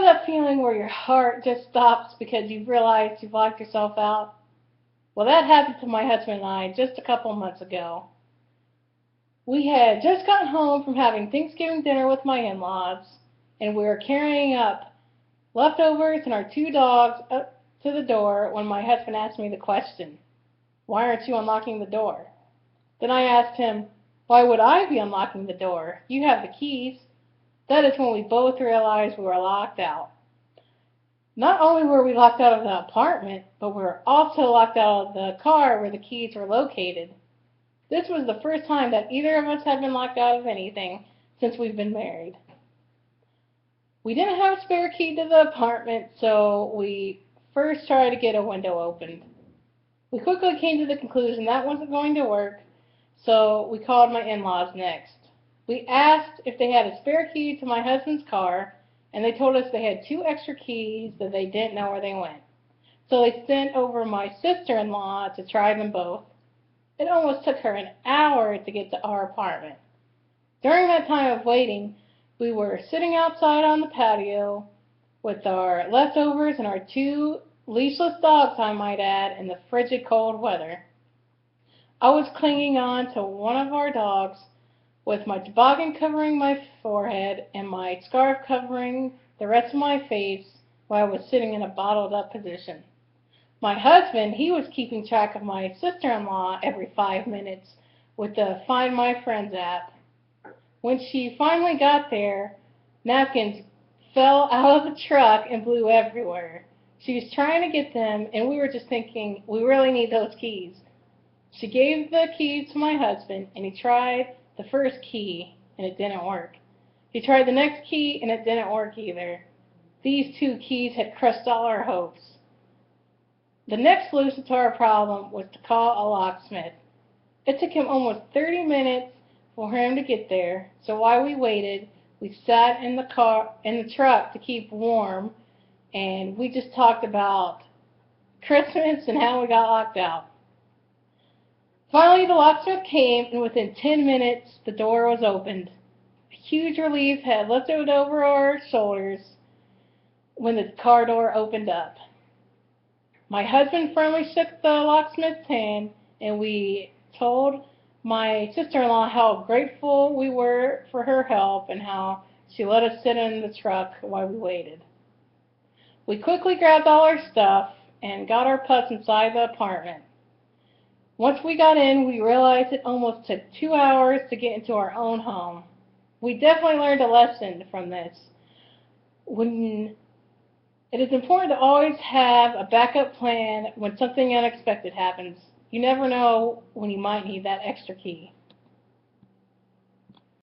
that feeling where your heart just stops because you've realized you've locked yourself out? Well, that happened to my husband and I just a couple months ago. We had just gotten home from having Thanksgiving dinner with my in-laws, and we were carrying up leftovers and our two dogs up to the door when my husband asked me the question, "Why aren't you unlocking the door?" Then I asked him, "Why would I be unlocking the door? You have the keys." That is when we both realized we were locked out. Not only were we locked out of the apartment, but we were also locked out of the car where the keys were located. This was the first time that either of us had been locked out of anything since we've been married. We didn't have a spare key to the apartment, so we first tried to get a window opened. We quickly came to the conclusion that wasn't going to work, so we called my in-laws next. We asked if they had a spare key to my husband's car, and they told us they had two extra keys that they didn't know where they went. So they sent over my sister-in-law to try them both. It almost took her an hour to get to our apartment. During that time of waiting, we were sitting outside on the patio with our leftovers and our two leashless dogs, I might add, in the frigid cold weather. I was clinging on to one of our dogs with my toboggan covering my forehead and my scarf covering the rest of my face while I was sitting in a bottled up position. My husband, he was keeping track of my sister-in-law every 5 minutes with the Find My Friends app. When she finally got there, napkins fell out of the truck and blew everywhere. She was trying to get them, and we were just thinking, we really need those keys. She gave the keys to my husband, and he tried the first key, and it didn't work. He tried the next key, and it didn't work either. These two keys had crushed all our hopes. The next solution to our problem was to call a locksmith. It took him almost 30 minutes for him to get there, so while we waited, we sat in the truck to keep warm, and we just talked about Christmas and how we got locked out. Finally, the locksmith came, and within 10 minutes, the door was opened. A huge relief had lifted over our shoulders when the car door opened up. My husband firmly shook the locksmith's hand, and we told my sister-in-law how grateful we were for her help and how she let us sit in the truck while we waited. We quickly grabbed all our stuff and got our pets inside the apartment. Once we got in, we realized it almost took 2 hours to get into our own home. We definitely learned a lesson from this. It is important to always have a backup plan when something unexpected happens. You never know when you might need that extra key.